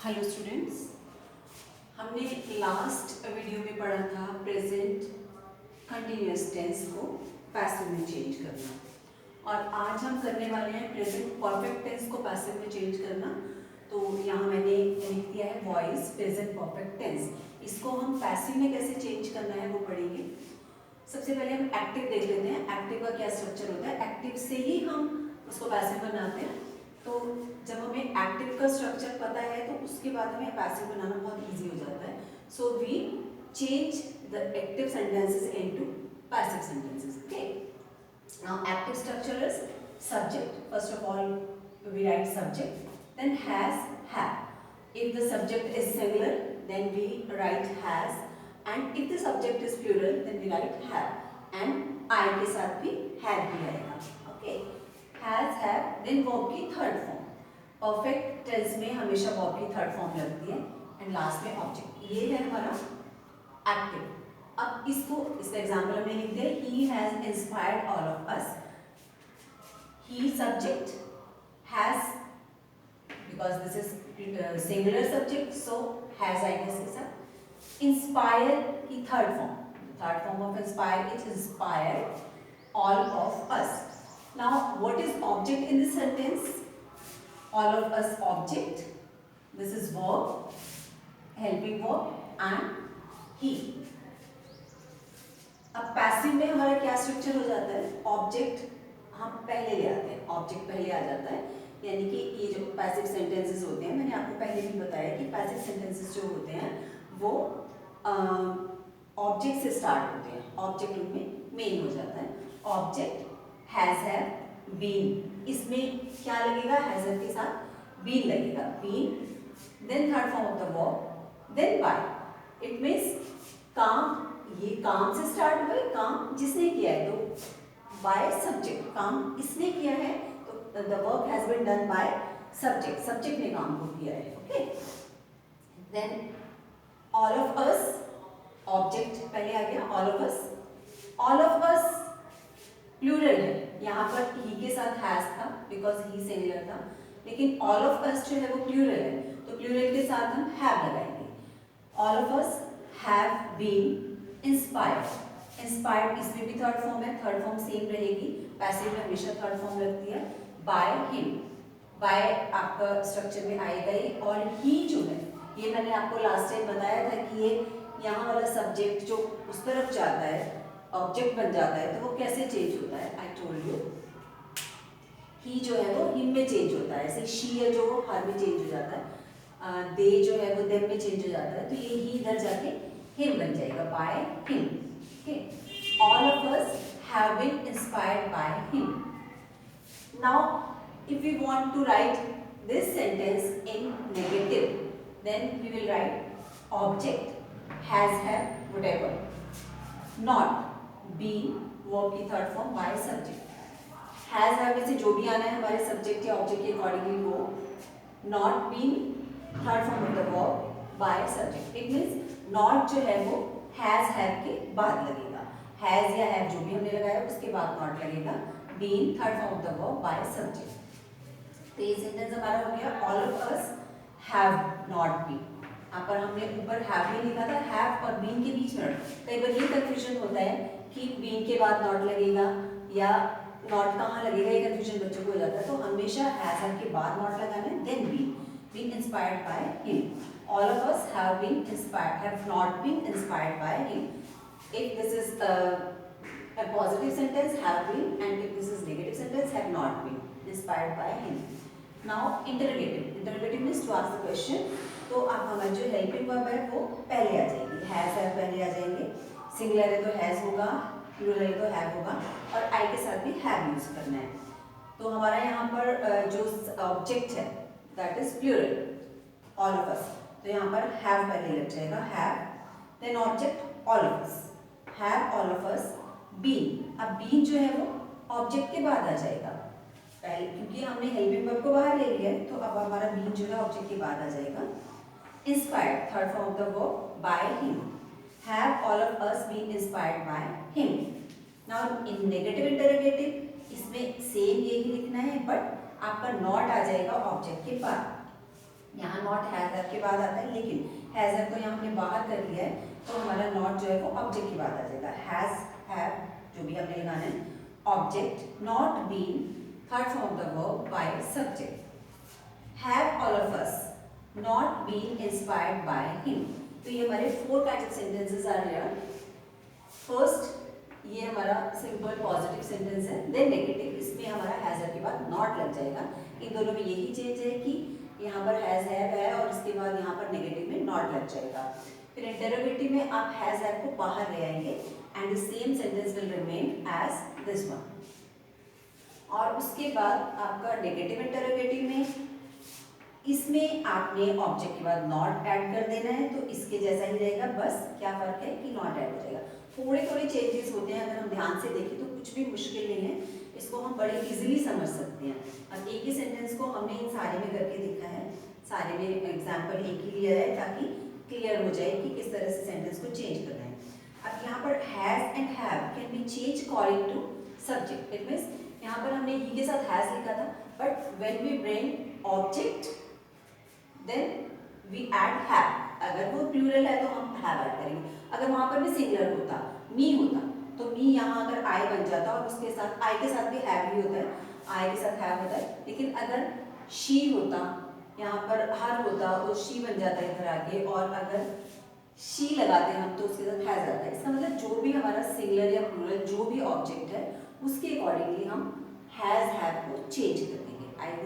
Hello students, हमने last video में पढ़ा था प्रेजेंट कंटिन्यूअस टेंस को पैसिव में चेंज करना और आज हम करने वाले हैं प्रेजेंट परफेक्ट टेंस को पैसिव में चेंज करना। तो यहाँ मैंने लिख दिया है वॉइस प्रेजेंट परफेक्ट टेंस। इसको हम पैसिव में कैसे चेंज करना है वो पढ़ेंगे। सबसे पहले हम एक्टिव देख लेते हैं, एक्टिव का क्या स्ट्रक्चर होता है। एक्टिव से ही हम उसको पैसिव बनाते हैं। तो जब हमें एक्टिव का स्ट्रक्चर पता है तो उसके बाद हमें पैसिव बनाना बहुत इजी हो जाता है। So we change the active sentences into passive sentences. Okay, now active structure is subject. First of all we write subject, then has, have. If the subject is singular then we write has, and if the subject is plural then we write have, and I के साथ भी have भी आएगा। okay, has, have, then verb की third form. Perfect tense में हमेशा verb की third form लगती है एंड लास्ट में ऑब्जेक्ट। ये है हमारा एक्टिव। अब इसका एग्जाम्पल हमने लिख दिया, he has inspired all of us। he subject, has because this is singular subject so has I guess के साथ। inspire की third form of inspire is inspired all of us। now what is object in this sentence? all of us object, this is verb, helping verb and he। अब passive में हमारा क्या structure हो जाता है? ऑब्जेक्ट हम पहले ले आते हैं, ऑब्जेक्ट पहले आ जाता है। यानी कि ये जो पैसिव सेंटेंसेस होते हैं, मैंने आपको पहले भी बताया कि पैसिव सेंटेंसेस जो होते हैं वो ऑब्जेक्ट से स्टार्ट होते हैं, ऑब्जेक्ट उनमें मेन हो जाता है। ऑब्जेक्ट हैज, हैव, बीन, इसमें क्या लगेगा? हैज, हैव के साथ बीन लगेगा, been. Then third form of the verb, then by. It means काम, ये काम से स्टार्ट हुआ है, काम जिसने किया है, तो बाय सब्जेक्ट, काम इसने किया है तो the work has been done by subject, subject ने काम को किया है। Okay, then all of us, object पहले आ गया, all of us. All of us plural है, यहाँ पर ही के साथ हैज था बिकॉज ही सिंगुलर था, लेकिन ऑल ऑफ अस जो है वो प्लूरल है तो प्लूरल के साथ हम हैव लगाएंगे। All of us have been inspired. Inspired इसमें भी थर्ड फॉर्म है, थर्ड फॉर्म सेम रहेगी, पैसिव में हमेशा थर्ड फॉर्म लगती है। बाय हिम, बाय आपका स्ट्रक्चर में आएगा ही। और ही जो है, ये मैंने आपको लास्ट टाइम बताया था कि ये यहाँ वाला सब्जेक्ट जो उस तरफ जाता है, ऑब्जेक्ट बन जाता है, तो वो कैसे चेंज होता है? आई टोल्ड यू, ही जो है वो हिम में चेंज होता है, ऐसे शी है जो हर में चेंज हो जाता है, दे जो है वो देम में चेंज हो जाता है, तो ये ही इधर जाके हिम बन जाएगा, by him. Okay, all of us have been inspired by him. Now if we want to write this sentence in negative then we will write object has, have, whatever, not, been, verb की third form, by subject. Has, have में से जो भी आना है हमारे subject या object के अकॉर्डिंगली वो, not, been, third form of the verb, by subject. It means not जो है वो हैज, हैव के बाद लगेगा, हैज या हैव जो भी हमने लगाया उसके बाद नॉट लगेगा। Been third form of the verb, by subject. तो ये सेंटेंस हमारा हो गया, all of us have not been. यहाँ पर हमने ऊपर हैव भी लिखा था, हैव और बीन के बीच में। कई बार ये कंफ्यूजन होता है कि बीन के बाद नॉट लगेगा या नॉट कहाँ लगेगा, ये कंफ्यूजन बच्चों को हो जाता है। तो हमेशा हैज, हैव के बाद नॉट लगाना है, then been, been inspired by him. All of us have been inspired, have not been inspired by him. If this is a positive sentence, have been, and if this is negative sentence, have not been inspired by him. Now interrogative. Interrogative means to ask the question. तो अब हमारा जो helping verb है वो पहले आ जाएगी, has, have पहले आ जाएंगे। Singular है तो has होगा, plural है तो have होगा, और I के साथ भी have यूज करना है। तो हमारा यहाँ पर जो object है that is plural, all of us, तो यहाँ पर have पहले लग जाएगा, have, then object all of us, have all of us, been। अब been जो है वो ऑब्जेक्ट के बाद आ जाएगा पहले, क्योंकि हमने हेल्पिंग वर्ब को बाहर ले लिया है, तो अब हमारा been जो है ऑब्जेक्ट के बाद आ जाएगा। Inspired third form of the verb, by him. have all of us been inspired by him। now in negative interrogative इसमें सेम यही लिखना है, बट आपका नॉट आ जाएगा ऑब्जेक्ट के बाद। यहाँ नॉट हैज हैव के बाद आता है, लेकिन हैज हैव को यहाँ हमने बाहर कर लिया है, तो हमारा नॉट जो है वो ऑब्जेक्ट के बाद आ जाएगा। हैज हैव जो भी हमने लगाना है object, not been third form of the verb by subject. Have all of us not been inspired by him. तो ये हमारे 4 kinds of sentences are here. First ये हमारा सिंपल पॉजिटिव सेंटेंस है, देन नेगेटिव, इसमें हमारा हैज हैव के बाद नॉट लग जाएगा। इन दोनों में यही चेंज है कि यहाँ पर हैज हैव है और इसके बाद यहाँ पर नेगेटिव में नॉट लग जाएगा। फिर इंटरोगेटिव में आप हैज हैव को बाहर ले आएंगे and the same sentence will remain as this one. और उसके बाद आपका नेगेटिव इंटरोगेटिव में इसमें आपने ऑब्जेक्ट के बाद नॉट ऐड कर देना है, तो इसके जैसा ही रहेगा, बस क्या फर्क है कि नॉट ऐड हो जाएगा। थोड़े थोड़े चेंजेस होते हैं, अगर हम ध्यान से देखें तो कुछ भी मुश्किल नहीं है, इसको हम बड़े इजीली समझ सकते हैं। अब एक ही सेंटेंस को हमने इन सारे में करके देखा है, सारे में एग्जाम्पल एक ही लिया है ताकि क्लियर हो जाए कि किस तरह से सेंटेंस को चेंज करना है। अब यहाँ पर has and have can be change according to subject. It means यहाँ पर हमने ही के साथ हैज लिखा था, but when we bring object then we add have. अगर वो प्लूरल है तो हम हैव ऐड करेंगे। अगर वहां पर भी सिंगुलर होता, मी होता, तो मी यहाँ अगर आई बन जाता और उसके साथ आई के साथ भी हैव ही होता है, आई के साथ हैव होता है। लेकिन अगर शी होता, यहाँ पर हर होता तो शी बन जाता है इधर आगे, और अगर शी लगाते हैं हम तो उसके साथ हैज आता है। इसका मतलब जो भी हमारा सिंगुलर या प्लूरल जो भी ऑब्जेक्ट है उसके अकॉर्डिंगली हम हैज हैव को चेंज कर देंगे। आई